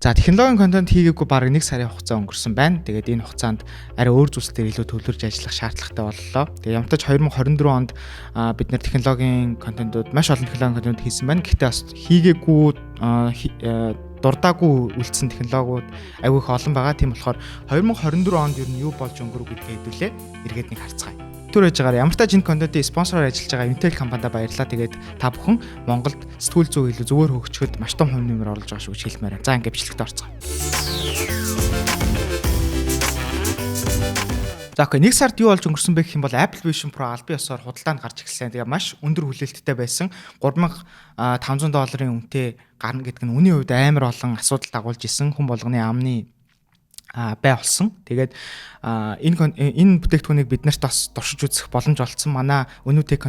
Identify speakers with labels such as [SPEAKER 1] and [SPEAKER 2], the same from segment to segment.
[SPEAKER 1] За технологийн контент хийгээгүй бараг 1 сарын хугацаа өнгөрсөн байна. Тэгээд энэ хугацаанд арай өөр зүйлс дээр илүү төвлөрж ажиллах шаардлагатай боллоо. Тэгээд ямтаж 2024 онд бид нэр технологийн контентууд маш олон технологийн контент хийсэн байна. Гэхдээ бас хийгээгүй дурдаагүй үлдсэн технологиуд аягүй их олон байгаа. Тийм болохоор 2024 онд ер нь юу болж өнгөрөв гэдгээ хэдүүлээ эргээд нэг харцгаая. Түр хийж байгаагаар ямар ч энэ контентын спонсороор ажиллаж байгаа Intel компанид баярлалаа. Тэгээд та бүхэн Монголд сэтгүүл зүйн илүү зүгээр хөгжөхөд маш том хувь нэмэр оруулж байгаа шүү гэж хэлмээр байна. За ингээд бичлэгт орцгоо. За окей, 1 сард юу болж өнгөрсөн бэ гэх юм бол Apple Vision Pro албан ёсоор худалдаанд гарч ирсэн. Тэгээ маш өндөр хүлээлттэй байсан. $3,500 үнэтэй гарна гэдэг нь үнийн хувьд амар олон асуудал дагуулж исэн. Хүн болгоны амны бай болсон. Тэгээд энэ бүтээгдэхүүнийг бид нарт бас туршиж үзэх боломж олцсон. Манай Unutech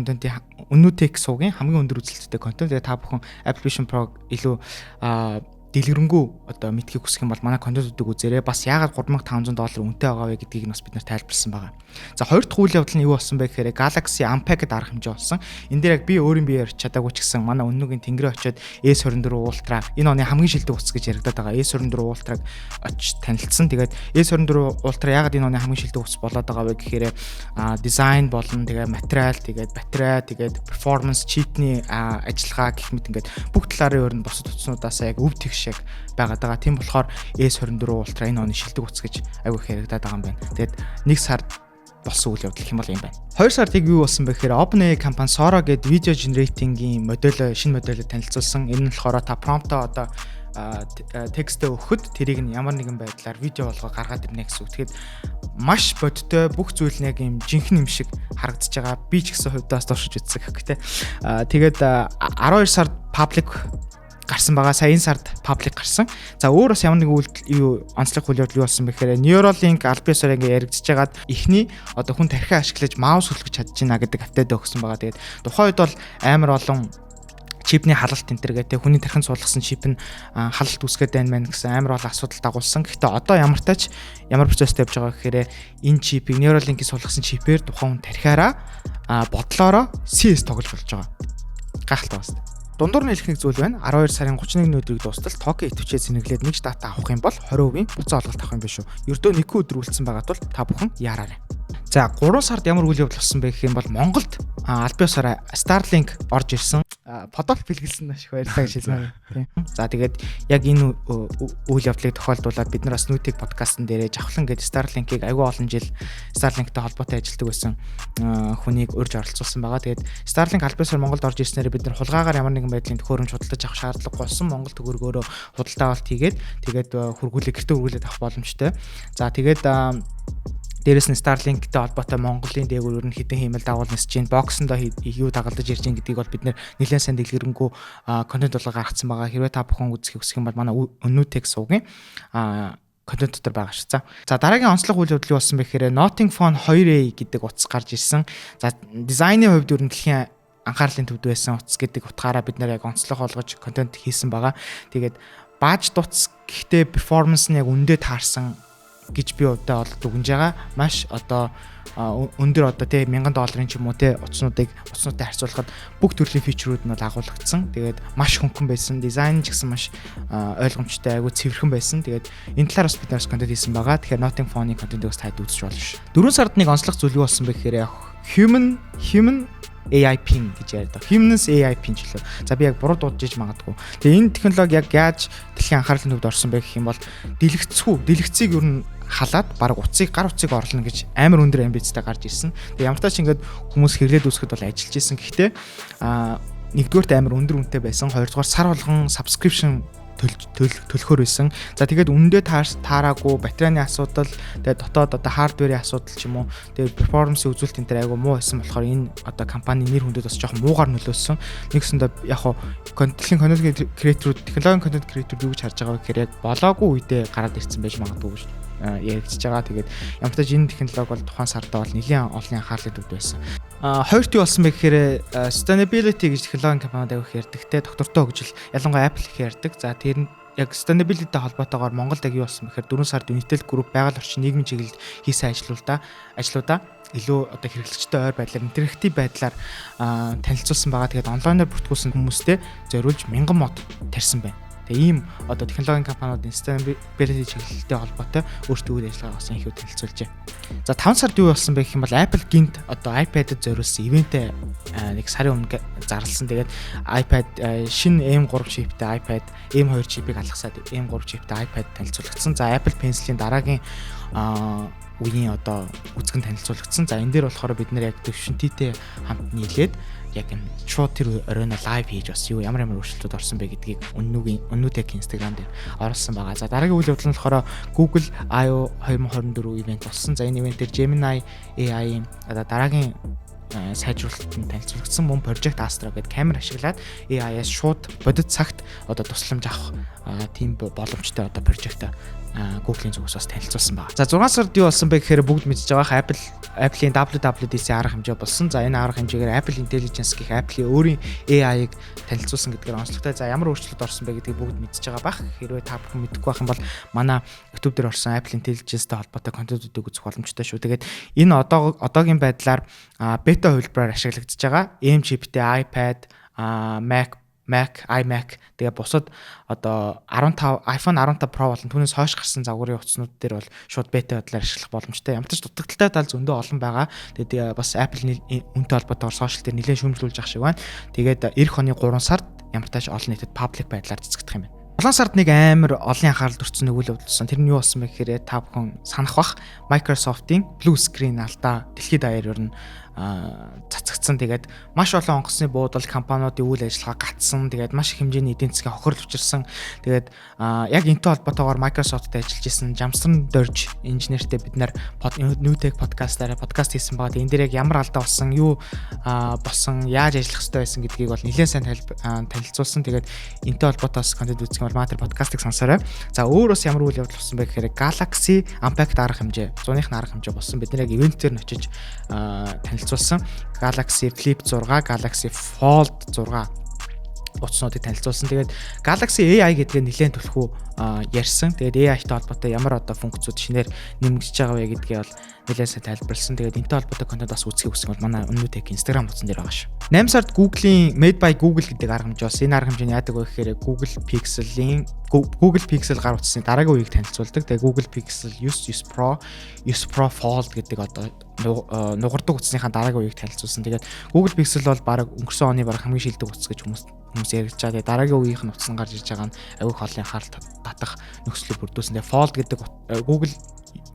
[SPEAKER 1] суугийн хамгийн өндөр үзэлттэй контент. Тэгээд та бүхэн Apple Vision Pro илүү дэлгэрэнгүй одоо мэдхийг хүсэх юм бол манай контентуудыг үзээрэй. Бас яагаад $3,500 үнэтэй байгаа вэ гэдгийг бас бид нар тайлбарласан байгаа. За хоёр дахь үйл явдал нь юу болсон бэ гэхээр Galaxy Unpacked арга хэмжээ болсон. Энэ дээр яг би өөрийн биеэр чадаагүй ч гэсэн манай өнөөгийн тэнгэрээ очиод S24 Ultra энэ оны хамгийн шилдэг утас гэж яригадаад байгаа S24 Ultra-г очиж танилцсан. Тэгээд S24 Ultra яагаад энэ оны хамгийн шилдэг утас болоод байгаа вэ гэхээр дизайн болон тэгээд материал, тэгээд батарей, тэгээд performance, чипний ажиллагаа гэх мэт ингээд бүх талаараа өөр нь босод утаснуудаас яг өв тэгш яг байгаад байгаа. Тийм болохоор S24 Ultra энэ оны шилдэг утас гэж аягүй их яригадаад байгаа юм байна. Тэгээд 1 сард болсон үйл явдал юм байна. 2 сард юу болсон бэ гэхээр OpenAI компани Sora гэдэг видео генератингийн шинэ модельд танилцуулсан. Энэ нь болохоор та промптоо одоо текстээ өгөхөд тэрийг нь ямар нэгэн байдлаар видео болгоо гаргаад ирнэ гэсэн үг. Тэгэхээр маш бодтой бүх зүйл нь яг юм жинхэнэ юм шиг харагдаж байгаа. Би ч гэсэн хувьдаас туршиж үзсэн гэхдээ тэгээд 12 сард public гарсан байгаа. Сая энэ сард public гарсан. За өөр бас ямар нэг онцлог үйл явдал юу болсон бэ гэхээр Neuralink албан ёсоор ингээ яригдчихэж байгаад эхний одоо хүн тархиа ашиглаж маус хөлгөж чадж байна гэдэг апдейт өгсөн байгаа. Тэгээд тухайн үед бол амар олон чипний халалт энтергээ хүний тархинд суулгасан чип нь халалт үүсгээд байна гэсэн амар олон асуудал дагуулсан. Гэхдээ одоо ямар процесстэй явж байгаа гэхээр энэ чипийг Neuralink-ийн суулгасан чипээр тухайн хүн тархиараа бодлороо CS тоглож болж байгаа. Гайхалтай байна. Дундуур нь хэлэх нэг зүйл байна. 12 сарын 31-ний өдрийг дуустал Tokyo итвчээ зэнэглээд нэг дата авах юм бол 20% буцаа олголт авах юм биш үү? Ердөө 1 өдөр үлдсэн байгаа тул та бүхэн яараарай. За 3 сард ямар үйл явдал болсон бэ гэх юм бол Монголд албан ёсоор Starlink орж ирсэн. Подол бэлгэлсэн маш их баярлалаа гэж хэлмээр байна. За тэгээд яг энэ үйл явдлыг тохиолдуулаад бид нар бас Nutech подкастн дээрээ Жавхлан гэдэг Starlink-ийг аягүй олон жил Starlink-тэй холбоотой ажилладаг байсан хүнийг урьж оролцуулсан байгаа. Тэгээд Starlink албан ёсоор Монголд орж ирснээр бид нар хулгаагаар ямар нэгэн байдлын төхөөрөмж худалдаж авах шаардлагагүй болсон. Монгол төгрөгөөрөө худалдаа авалт хийгээд тэгээд гэртээ хүргүүлээд авах боломжтой. За тэгээд дээрээс нь Starlink-тэй холбоотой Монголын дээгүүр нь хідэн хиймэл дагуул нисэж чинь боксондоо юу дагалдаж ирж байгаа гэдгийг бол бид нэр нэлээд сайн дэлгэрэнгүй контент болго гаргацсан байгаа. Хэрвээ та бүхэн үзэх хүсэх юм бол манай Unutech суугийн контент дотор байгаа шүү. За дараагийн онцлог үйл явдал юу болсон бэ гэхээр Nothing Phone 2A гэдэг утас гарч ирсэн. За дизайны хувьд ер нь дэлхийн анхаарлын төвд байсан утас гэдэг утгаараа бид нэр яг онцлог олгож контент хийсэн байгаа. Тэгээд бааж дуц гэхдээ перформанс нь яг үндэ таарсан гэж би удаа дүгнж байгаа. Маш одоо өндөр одоо тий $1000 ч юм уу тий утаснуудтай харьцуулахад бүх төрлийн фичерүүд нь агуулгдсан. Тэгээд маш хөнгөн байсан. Дизайн ч гэсэн маш ойлгомжтой, айгүй цэвэрхэн байсан. Тэгээд энэ талаар бас бид нарс контент хийсэн байгаа. Тэгэхээр Nothing Phone-ийн контентыг бас таад үзэж болно ш. 4 сард нэг онцлог зүйл юу болсон бэ гэхээр human AI pin гэж ярьдаг. Humans AI pin ч лээ. За би яг буруу дуудаж магадгүй. Тэгээ энэ технологи яг яаж дэлхийн анхаарлын төвд орсон бэ гэх юм бол дэлгэцийг ер нь халаад баг гар утсыг орлоно гэж амар өндөр амбицтай гарч ирсэн. Тэгээ ямар ч ингээд хүмүүс хэрлээд үүсгэхэд бол ажиллаж исэн. Гэхдээ нэгдүгээрт амар өндөр үнэтэй байсан. Хоёрдугаар сар болгон subscription төлөхөр байсан. За тэгээд үндэ таараагүй батарейны асуудал, тэгээд дотоод одоо хардверийн асуудал ч юм уу, тэгээд перформансын үзүүлэлт энэ төр айгу муу байсан болохоор энэ одоо компани нэр хүндэд бас жоохон муугаар нөлөөсөн. Нэгсэндээ яг хуу технологийн контент креатор юу гэж харж байгаа вэ гэхээр яг болоогүй үедээ гараад ирсэн байж магадгүй шүү. Яригдчихэж байгаа. Тэгээд ямар ч энэ технологи бол тухайн сартаа бол нэлийн олон анхаарлын төвд байсан. Хоёрт юу болсон бэ гэхээр sustainability гэж технологийн компаниуд авах ярьдаг те доктортой хөгжил ялангуяа Apple их ярьдаг. За тэр нь яг sustainability-тэй холбоотойгоор Монголд яг юу болсон бэхээр 4 сард Unitel Group байгаль орчин нийгмийн чиглэлд хийсэн ажлуудаа илүү одоо хэрэглэгчтэй ойр байдлаар интерактив байдлаар танилцуулсан байгаа. Тэгээд онлайнаар бүртгүүлсэн хүмүүстэй зориулж 1000 мод тарьсан байна. Тэгээ ийм одоо технологийн компаниудын sustainability чиглэлтэй холбоотой өөрсдөө үйл ажиллагаа болсон их танилцуулжээ. За 5 сард юу болсон бэ гэх юм бол Apple гинт одоо iPad-д зориулсан ивэнтээ нэг сарын өмнө зарласан. Тэгээд iPad шинэ M3 чиптэй iPad, M2 чипийг алгасаад M3 чиптэй iPad танилцуулагдсан. За Apple Pencil-ийн дараагийн үеийн одоо үзэгэн танилцуулагдсан. За энэ дээр болохоор бид нэр яг төвшөнтийтэй хамт нийлээд яг энэ шууд тэр оройно лайв хийж бас юу ямар өөрчлөлтүүд орсон бэ гэдгийг өнөөдөр Instagram дээр оруулсан байгаа. За дараагийн үйл явдал нь болохоор Google I/O 2024 ивент болсон. За энэ ивентээр Gemini AI-ийн одоо дараагийн сайжруулалтанд танилцуулагдсан мөн Project Astra гэдэг камер ашиглаад AI-аас шууд бодит цагт одоо тусламж авах тийм боломжтой одоо прожект Google-ийн зүгээс бас танилцуулсан байна. За 6 сард юу болсон бэ гэхээр бүгд мэдж байгаа Apple-ийн WWDC арга хэмжээ болсон. За энэ арга хэмжээгээр Apple Intelligence гэх Apple-ийн өөрийн AI-ыг танилцуулсан гэдгээр онцлогтой. За ямар өөрчлөлт орсон бэ гэдгийг бүгд мэдж байгаа бах. Хэрвээ та бүхэн мэдэхгүй байх юм бол манай YouTube дээр орсон Apple Intelligence-тэй холбоотой контентуудыг үзэх боломжтой шүү. Тэгээд энэ одоогийн байдлаар бета хувилбараар ашиглагдаж байгаа. M chipтэй iPad, Mac, iMac тэгээ бусад одоо 15 iPhone 15 Pro болон түүнээс хойш гарсан загварын утаснууд дээр бол шууд бета байдлаар ашиглах боломжтой. Ямар ч дутагдaltaй тал зөндөө олон байгаа. Тэгээд бас Apple үнэтэй холбоотойгоор сошиал дээр нэлээд шүүмжлүүлж ах шиг байна. Тэгээд эх оны 3 сард ямар тааш олон нийтэд паблик байдлаар цэцгдэх юм байна. 7 сард нэг амар олон анхаарал төрсөн үйл явдал болсон. Тэр нь юу болсон бэ гэхээр та бүхэн санах бах Microsoft-ийн Blue Screen алдаа дэлхийд даяар ер нь цацагдсан. Тэгээд маш олон онгоцны буудал компаниудын үйл ажиллагаа гатсан. Тэгээд маш их хэмжээний эдийн засгийн хохирол учирсан. Тэгээд яг энэтэй холбоотойгоор Microsoft-тэй ажиллаж исэн Jamstran Dodge инженертэй бид нар Newtek podcast-аараа подкаст хийсэн байгаа. Тэгээд энэ дээр яг ямар алдаа болсон, юу болсон, яаж ажиллах хэрэгтэй байсан гэдгийг бол нэлээд сайн танилцуулсан. Тэгээд энэтэй холбоотойгоос контент үзэх юм бол маа тэр подкастыг сонсоорой. За өөр бас ямар үйл явдал болсон бэ гэхээр Galaxy Unpacked арга хэмжээ, 100-ийн арга хэмжээ болсон. Бид нар яг ивент дээр нь очиж танилцуулсан. Galaxy Flip 6, Galaxy Fold 6 утаснуудыг танилцуулсан. Тэгээд Galaxy AI гэдгээ нэлээд түлхүү ярьсан. Тэгээд AI-тай холбоотой ямар одоо функцүүд шинээр нэмэгдэж байгаа вэ гэдгээ бол нэлээд сайн тайлбарлсан. Тэгээд энэтэй холбоотой контент бас үзхийг хүсвэл манай Newtek Instagram утсан дээр байгаа шүү. 8 сард Google-ийн Made by Google гэдэг арга хэмжээ бас энэ арга хэмжээний яадаг вэ гэхээр Google Pixel гар утасны дараагийн үеийг танилцуулдаг. Тэгээд Google Pixel 9 Pro, 9 Pro Fold гэдэг одоо нугардаг утасныхаа дараагийн үеийг танилцуулсан. Тэгээд Google Pixel бол баг өнгөрсөн оны баг хамгийн шилдэг утас гэж хүмүүс ярьж байгаа. Тэгээд дараагийн үеийнх нь утас нь гарч ирж байгаа нь аюул хоолны анхаарал татах нөхцөлөөр бүрдүүлсэн. Тэгээд Fold гэдэг Google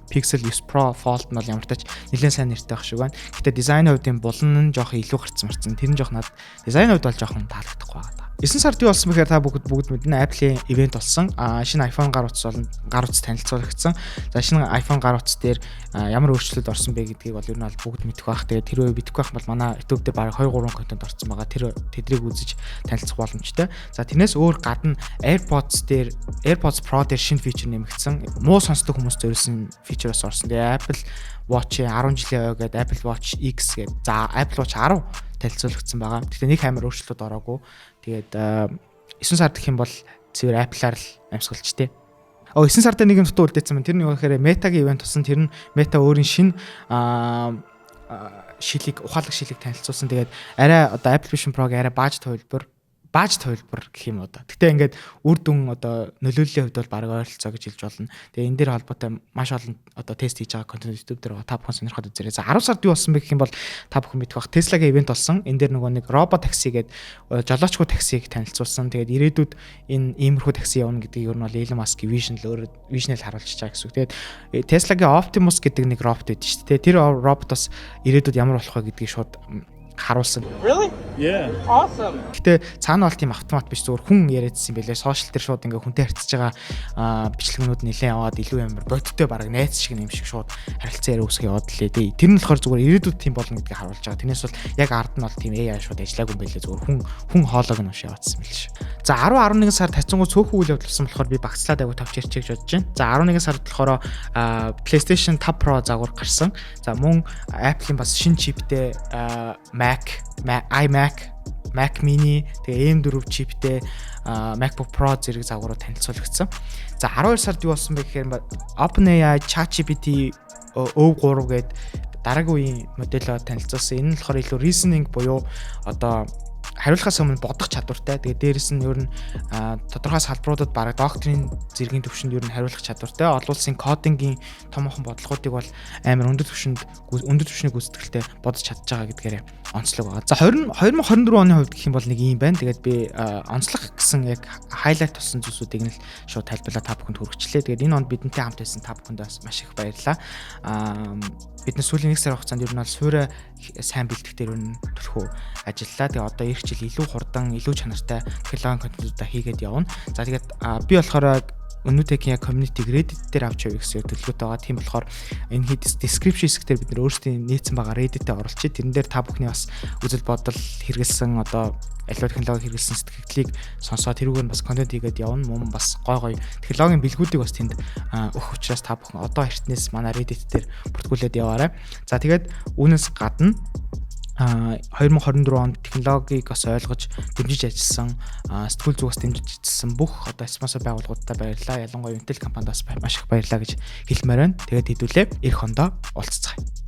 [SPEAKER 1] Pixel 9 Pro Fold нь бол ямар ч тач нэлээд сайн нэртэй байх шиг байна. Гэтэ дизайны хувьд болон нь жоох илүү гарцсан марцсан. Тэр нь жоох надад дизайны хувьд бол жоохон таалагдахгүй байгаа. 9 сард юу болсон бэхээр та бүгд мэднэ Apple-ийн ивент болсон. Шинэ iPhone гар утас танилцуулагдсан. За шинэ iPhone гар утас дээр ямар өөрчлөлт орсон бэ гэдгийг бол ер нь бүгд мэдэх байх. Тэгээд тэр үе бидэхгүй байх бол манай YouTube дээр бараг 2-3 контент орсон байгаа. Тэдрийг үзэж танилцах боломжтой. За тэрнээс өөр гадна AirPods Pro дээр шинэ фичер нэмэгдсэн. Муу сонсдог хүмүүс зориулсан фичероос орсон. Тэгээд Apple Watch-ийн 10 жилийн ойг гэдэг Apple Watch X гэдэг. За Apple Watch 10 танилцуулагдсан байгаа. Гэхдээ нэг амар өөрчлөлт ороогүй. Тэгээд 9 сард гэх юм бол цэвэр Apple-аар л амьсгалч тээ. 9 сард нэг юм дутуу үлдээсэн байна. Тэр нь юу гэхээр Meta-гийн ивент болсон. Тэр нь Meta өөрийн шинэ ухаалаг шилийг танилцуулсан. Тэгээд арай одоо Apple Vision Pro-гийн арай бааж төвлөр гэх юм уу да. Гэтэ ингээд үр дүн одоо нөлөөллийн хувьд бол баг ойролцоо гэж хэлж болно. Тэгээ энэ дээр холбоотой маш олон одоо тест хийж байгаа контент YouTube дээр та бүхэн сонирхоод үзээрэй. За 10 сард юу болсон бэ гэх юм бол та бүхэн мэдэх бах Tesla-гийн ивент болсон. Энэ дээр нөгөө нэг робот такси гэдэг жолоочгүй таксиг танилцуулсан. Тэгээд ирээдүйд энэ иймэрхүү такси явна гэдгийг ер нь бол Elon Musk-ийн vision-эл харуулж байгаа гэсэн үг. Тэгээд Tesla-гийн Optimus гэдэг нэг робот байдаг шүү дээ. Тэр робот бас ирээдүйд ямар болох вэ гэдгийг шууд харуулсан.
[SPEAKER 2] Really? Yeah. Awesome.
[SPEAKER 1] Гэтэ цаана бол тийм автомат биш зүгээр хүн яриадсан байлээ. Сошиал дээр шууд ингээ хүнтэй харьцаж байгаа бичлэгнүүд нэлээд аваад илүү амар бодиттой бараг найз шиг юм шиг шууд харилцан яриа үүсгэж яваад лээ. Тэр нь болохоор зүгээр ирээдүйд тийм болно гэдгийг харуулж байгаа. Тэрнээс бол яг ард нь бол тийм AI шууд ажиллаагүй юм байлээ. Зүгээр хүн хоолойг нь ууш яваадсан байл ш. За 10-11 сард хацангуй цөөхөн үйл явдал болсон болохоор би багцлаад аягүй тавч ярьчих гэж бодож байна. За 11 сард болохоор PlayStation 5 Pro загвар гарсан. За мөн Apple-ийн бас шинэ чиптэй Mac Mini тэгээ M4 чиптэй MacBook Pro зэрэг загварууд танилцуулагдсан. За 12 сард юу болсон бэ гэхээр OpenAI ChatGPT O3 гэдэг дараагийн үеийн модельоо танилцуулсан. Энэ нь болохоор илүү reasoning буюу одоо хариулахаас өмнө бодох чадвартай. Тэгээд дээрэс нь ер нь тодорхой салбаруудад бараг докторийн зэргийн төвшөнд ер нь хариулах чадвартай. Олон улсын кодингийн томоохон бодлогоодыг бол амар өндөр түвшний гүйцэтгэлтэй бодож чадж байгаа гэдгээр онцлог байгаа. За 2024 оны хувьд гэх юм бол нэг юм байна. Тэгээд би онцлог гэсэн яг хайлайт болсон зүйлсүүдийг нь л шууд тайлбарлаад та бүхэнд хүргэчлээ. Тэгээд энэ онд бидэнтэй хамт байсан та бүхэнд бас маш их баярлалаа. Бидний сүүлийн 1 сар хугацаанд ер нь бол суурь сайн бэлтгэх дээр ер нь төлхөө ажиллаа. Тэгээ одоо эх жил илүү хурдан, илүү чанартай технологийн контентуудаа хийгээд явна. За тэгээд би болохоор Өнөөдрийн community Reddit дээр авч явъя гэсэн төлөвлөгөөтэй байгаа. Тийм болохоор энэ description хэсгээр бид нэр өөрсдийн нээсэн байгаа Reddit-ээр оруулчих. Тэрэн дээр та бүхний бас үзэл бодол хэрэгэлсэн одоо аливаа технологи хэрэгэлсэн сэтгэлдлийг сонсоод тэрүүгээр нь бас контент хийгээд явна. Мөн бас гой технологийн бэлгүүдийг бас тэнд өгөх учраас та бүхэн одоо эртнээс манай Reddit дээр бүртгүүлээд яваарай. За тэгээд үүнээс гадна 2024 онд технологиг бас ойлгож дэмжиж ажилласан сэтгүүл зүгээс дэмжиж ажилласан бүх одоо спонсор байгууллагуудтай баярлалаа. Ялангуяа Intel компанид бас маш их баярлалаа гэж хэлмээр байна. Тэгээд хэдүүлээ эх хондоо уулзцгаая.